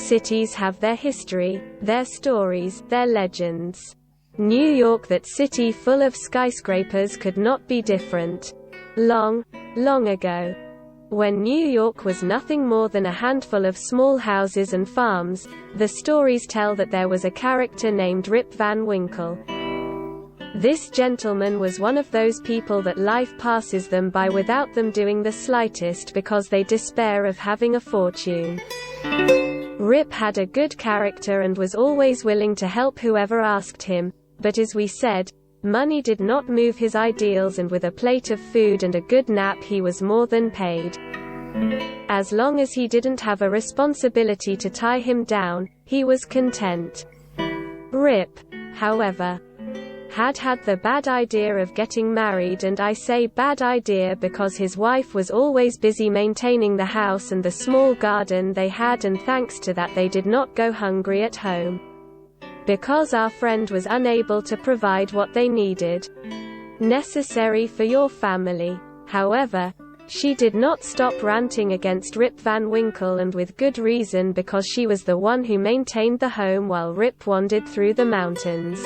cities have their history, their stories, their legends. New York, that city full of skyscrapers, could not be different. Long, long ago, when New York was nothing more than a handful of small houses and farms, the stories tell that there was a character named Rip Van Winkle. This gentleman was one of those people that life passes them by without them doing the slightest, because they despair of having a fortune. Rip had a good character and was always willing to help whoever asked him, but as we said, money did not move his ideals, and with a plate of food and a good nap he was more than paid. As long as he didn't have a responsibility to tie him down, he was content. Rip, however, had the bad idea of getting married, and I say bad idea because his wife was always busy maintaining the house and the small garden they had, and thanks to that they did not go hungry at home. Because our friend was unable to provide what they needed necessary for your family. However, she did not stop ranting against Rip Van Winkle, and with good reason, because she was the one who maintained the home while Rip wandered through the mountains,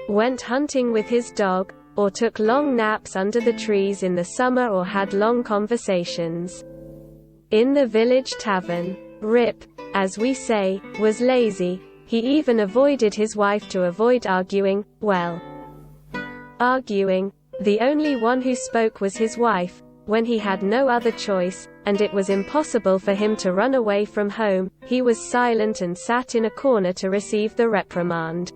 went hunting with his dog, or took long naps under the trees in the summer, or had long conversations in the village tavern. Rip, as we say, was lazy. He even avoided his wife to avoid arguing. Well, arguing. The only one who spoke was his wife, when he had no other choice, and it was impossible for him to run away from home. He was silent and sat in a corner to receive the reprimand.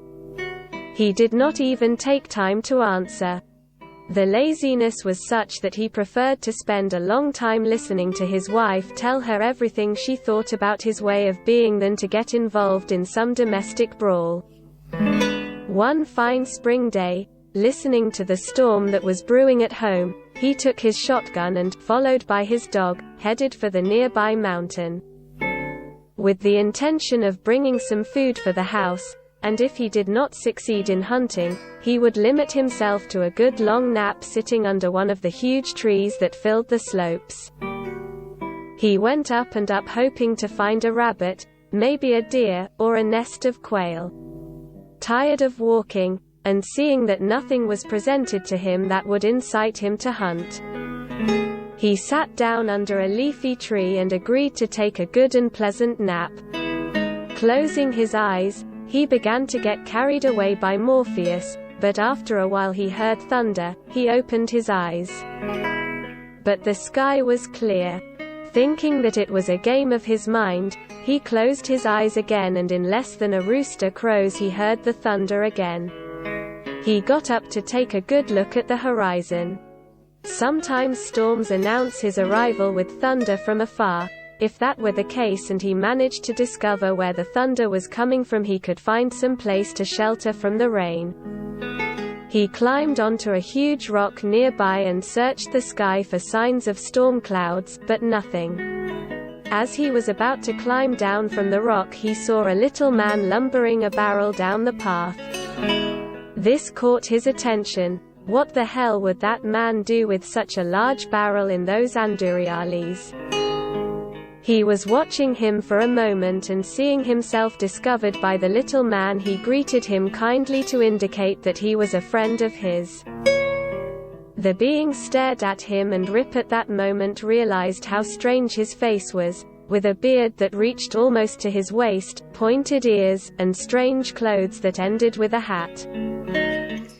He did not even take time to answer. The laziness was such that he preferred to spend a long time listening to his wife tell her everything she thought about his way of being than to get involved in some domestic brawl. One fine spring day, listening to the storm that was brewing at home, he took his shotgun and, followed by his dog, headed for the nearby mountain, with the intention of bringing some food for the house, and if he did not succeed in hunting, he would limit himself to a good long nap sitting under one of the huge trees that filled the slopes. He went up and up, hoping to find a rabbit, maybe a deer, or a nest of quail. Tired of walking, and seeing that nothing was presented to him that would incite him to hunt, he sat down under a leafy tree and agreed to take a good and pleasant nap. Closing his eyes, he began to get carried away by Morpheus, but after a while he heard thunder. He opened his eyes, but the sky was clear. Thinking that it was a game of his mind, he closed his eyes again, and in less than a rooster crows he heard the thunder again. He got up to take a good look at the horizon. Sometimes storms announce his arrival with thunder from afar. If that were the case and he managed to discover where the thunder was coming from, he could find some place to shelter from the rain. He climbed onto a huge rock nearby and searched the sky for signs of storm clouds, but nothing. As he was about to climb down from the rock, he saw a little man lumbering a barrel down the path. This caught his attention. What the hell would that man do with such a large barrel in those anduriales? He was watching him for a moment, and seeing himself discovered by the little man, he greeted him kindly to indicate that he was a friend of his. The being stared at him, and Rip at that moment realized how strange his face was, with a beard that reached almost to his waist, pointed ears, and strange clothes that ended with a hat.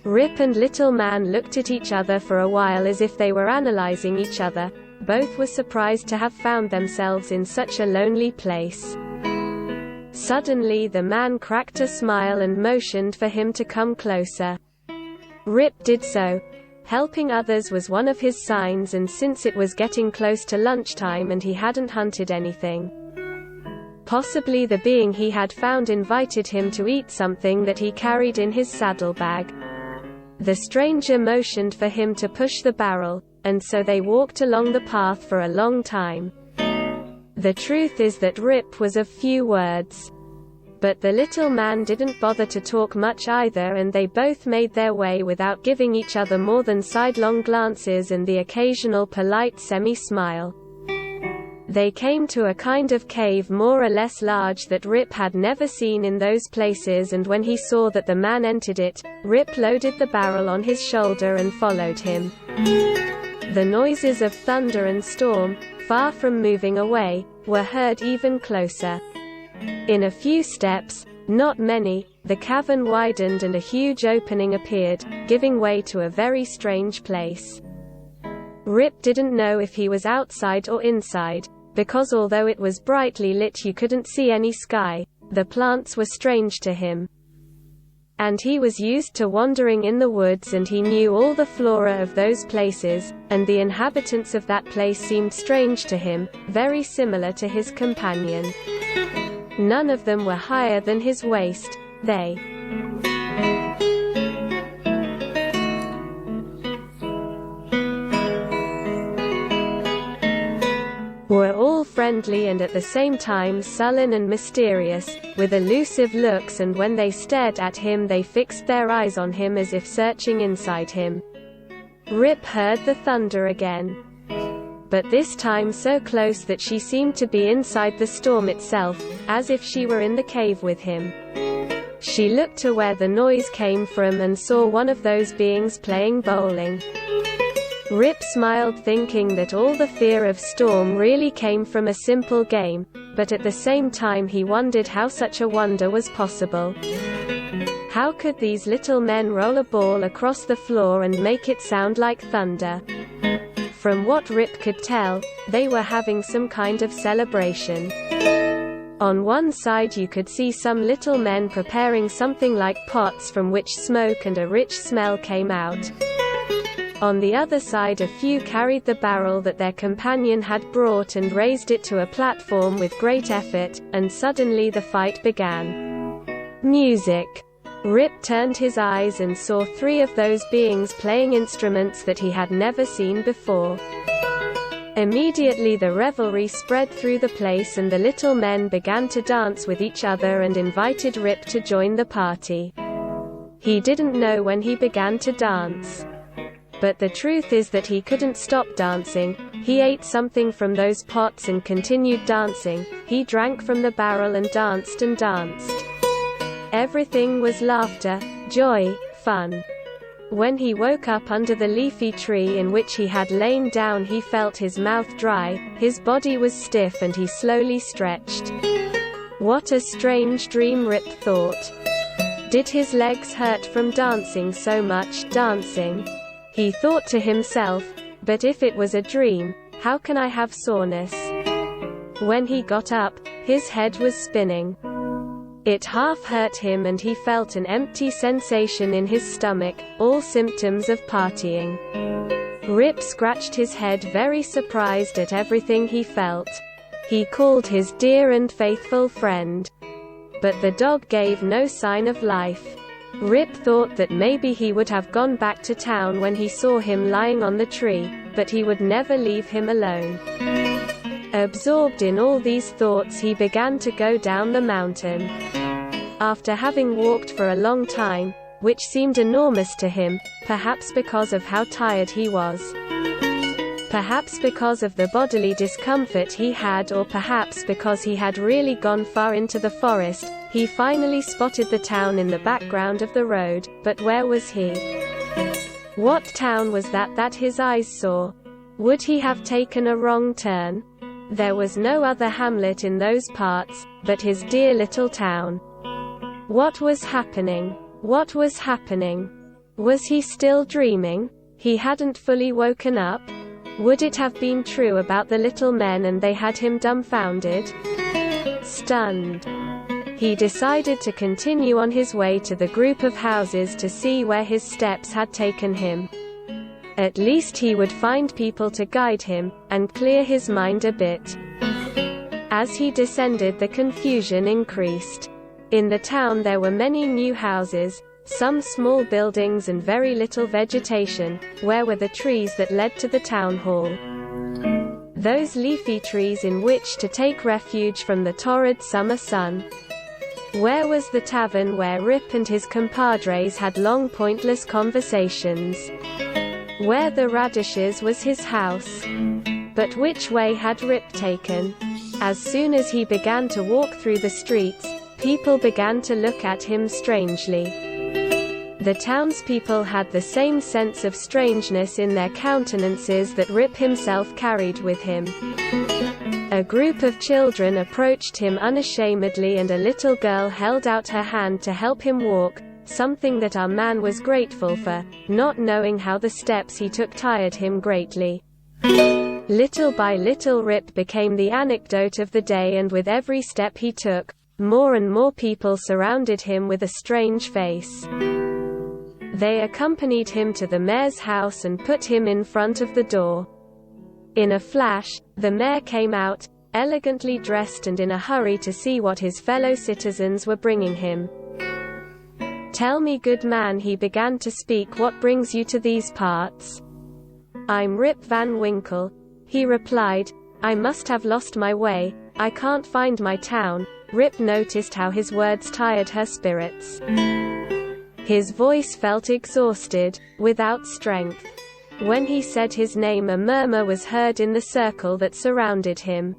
Rip and little man looked at each other for a while as if they were analyzing each other. Both were surprised to have found themselves in such a lonely place. Suddenly the man cracked a smile and motioned for him to come closer. Rip did so. Helping others was one of his signs, and since it was getting close to lunchtime and he hadn't hunted anything, possibly the being he had found invited him to eat something that he carried in his saddlebag. The stranger motioned for him to push the barrel, and so they walked along the path for a long time. The truth is that Rip was of few words. But the little man didn't bother to talk much either, and they both made their way without giving each other more than sidelong glances and the occasional polite semi-smile. They came to a kind of cave more or less large that Rip had never seen in those places, and when he saw that the man entered it, Rip loaded the barrel on his shoulder and followed him. The noises of thunder and storm, far from moving away, were heard even closer. In a few steps, not many, the cavern widened and a huge opening appeared, giving way to a very strange place. Rip didn't know if he was outside or inside, because although it was brightly lit you couldn't see any sky. The plants were strange to him. And he was used to wandering in the woods, and he knew all the flora of those places, and the inhabitants of that place seemed strange to him, very similar to his companion. None of them were higher than his waist. They were all friendly and at the same time sullen and mysterious, with elusive looks, and when they stared at him they fixed their eyes on him as if searching inside him. Rip heard the thunder again, but this time so close that she seemed to be inside the storm itself, as if she were in the cave with him. She looked to where the noise came from and saw one of those beings playing bowling. Rip smiled, thinking that all the fear of storm really came from a simple game, but at the same time he wondered how such a wonder was possible. How could these little men roll a ball across the floor and make it sound like thunder? From what Rip could tell, they were having some kind of celebration. On one side you could see some little men preparing something like pots from which smoke and a rich smell came out. On the other side a few carried the barrel that their companion had brought and raised it to a platform with great effort, and suddenly the fight began. Music. Rip turned his eyes and saw 3 of those beings playing instruments that he had never seen before. Immediately the revelry spread through the place, and the little men began to dance with each other and invited Rip to join the party. He didn't know when he began to dance. But the truth is that he couldn't stop dancing. He ate something from those pots and continued dancing. He drank from the barrel and danced and danced. Everything was laughter, joy, fun. When he woke up under the leafy tree in which he had lain down, he felt his mouth dry, his body was stiff, and he slowly stretched. What a strange dream, Rip thought. Did his legs hurt from dancing so much? Dancing? He thought to himself, but if it was a dream, how can I have soreness? When he got up, his head was spinning. It half hurt him and he felt an empty sensation in his stomach, all symptoms of partying. Rip scratched his head, very surprised at everything he felt. He called his dear and faithful friend, but the dog gave no sign of life. Rip thought that maybe he would have gone back to town when he saw him lying on the tree, but he would never leave him alone. Absorbed in all these thoughts, he began to go down the mountain. After having walked for a long time, which seemed enormous to him, perhaps because of how tired he was, perhaps because of the bodily discomfort he had, or perhaps because he had really gone far into the forest, he finally spotted the town in the background of the road. But where was he? What town was that his eyes saw? Would he have taken a wrong turn? There was no other hamlet in those parts, but his dear little town. What was happening? What was happening? Was he still dreaming? He hadn't fully woken up? Would it have been true about the little men and they had him dumbfounded? Stunned, he decided to continue on his way to the group of houses to see where his steps had taken him. At least he would find people to guide him, and clear his mind a bit. As he descended, the confusion increased. In the town there were many new houses, some small buildings and very little vegetation. Where were the trees that led to the town hall? Those leafy trees in which to take refuge from the torrid summer sun? Where was the tavern where Rip and his compadres had long pointless conversations? Where the radishes was his house? But which way had Rip taken? As soon as he began to walk through the streets, people began to look at him strangely. The townspeople had the same sense of strangeness in their countenances that Rip himself carried with him. A group of children approached him unashamedly, and a little girl held out her hand to help him walk, something that our man was grateful for, not knowing how the steps he took tired him greatly. Little by little Rip became the anecdote of the day, and with every step he took, more and more people surrounded him with a strange face. They accompanied him to the mayor's house and put him in front of the door. In a flash, the mayor came out, elegantly dressed and in a hurry to see what his fellow citizens were bringing him. "Tell me, good man," he began to speak, "what brings you to these parts?" "I'm Rip Van Winkle," he replied. "I must have lost my way. I can't find my town." Rip noticed how his words tired her spirits. His voice felt exhausted, without strength. When he said his name, a murmur was heard in the circle that surrounded him.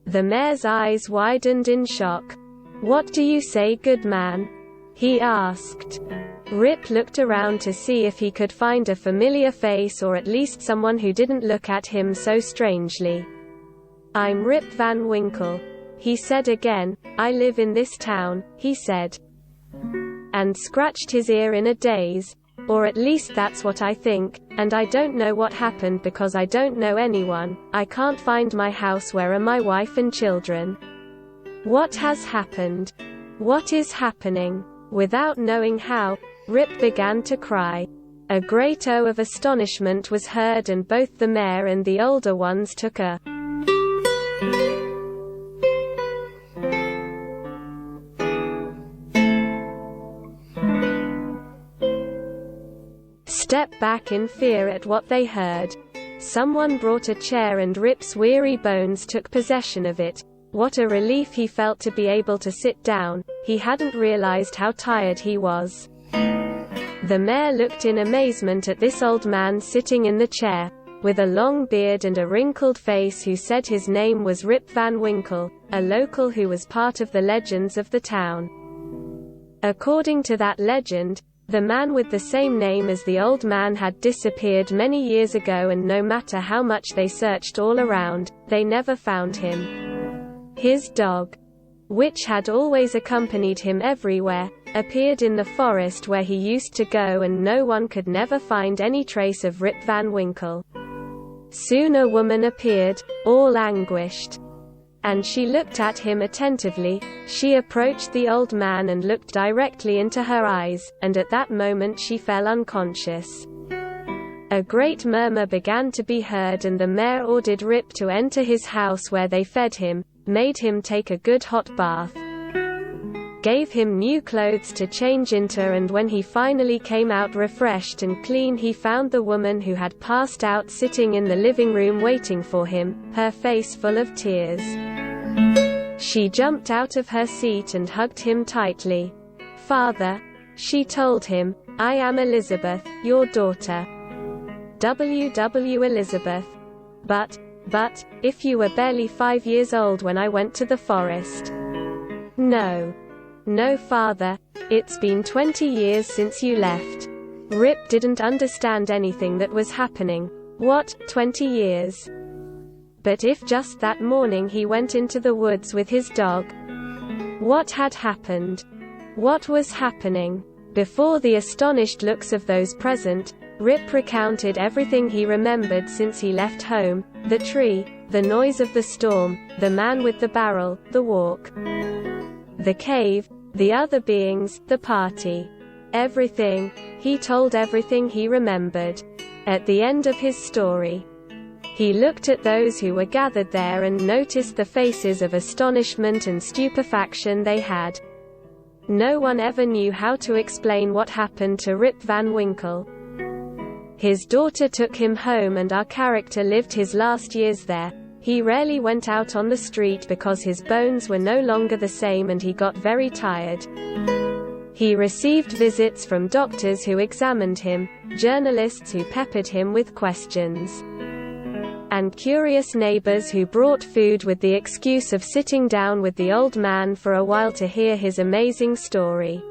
The mayor's eyes widened in shock. "What do you say, good man?" he asked. Rip looked around to see if he could find a familiar face, or at least someone who didn't look at him so strangely. "I'm Rip Van Winkle," he said again. "I live in this town," he said. And scratched his ear in a daze. "Or at least that's what I think, and I don't know what happened because I don't know anyone. I can't find my house. Where are my wife and children? What has happened? What is happening?" Without knowing how, Rip began to cry. A great oath of astonishment was heard, and both the mayor and the older ones took a step back in fear at what they heard. Someone brought a chair, and Rip's weary bones took possession of it. What a relief he felt to be able to sit down. He hadn't realized how tired he was. The mayor looked in amazement at this old man sitting in the chair, with a long beard and a wrinkled face, who said his name was Rip Van Winkle, a local who was part of the legends of the town. According to that legend, the man with the same name as the old man had disappeared many years ago, and no matter how much they searched all around, they never found him. His dog, which had always accompanied him everywhere, appeared in the forest where he used to go, and no one could never find any trace of Rip Van Winkle. Soon a woman appeared, all anguished. And she looked at him attentively. She approached the old man and looked directly into her eyes, and at that moment she fell unconscious. A great murmur began to be heard, and the mayor ordered Rip to enter his house, where they fed him, made him take a good hot bath, gave him new clothes to change into, and when he finally came out refreshed and clean, he found the woman who had passed out sitting in the living room waiting for him, her face full of tears. She jumped out of her seat and hugged him tightly. "Father," she told him, "I am Elizabeth, your daughter. W. Elizabeth. But, if you were barely 5 years old when I went to the forest." No, father, it's been 20 years since you left." Rip didn't understand anything that was happening. What, 20 years? But if just that morning he went into the woods with his dog? What had happened? What was happening? Before the astonished looks of those present, Rip recounted everything he remembered since he left home: the tree, the noise of the storm, the man with the barrel, the walk, the cave, the other beings, the party. Everything. He told everything he remembered. At the end of his story, he looked at those who were gathered there and noticed the faces of astonishment and stupefaction they had. No one ever knew how to explain what happened to Rip Van Winkle. His daughter took him home, and our character lived his last years there. He rarely went out on the street because his bones were no longer the same, and he got very tired. He received visits from doctors who examined him, journalists who peppered him with questions, and curious neighbors who brought food with the excuse of sitting down with the old man for a while to hear his amazing story.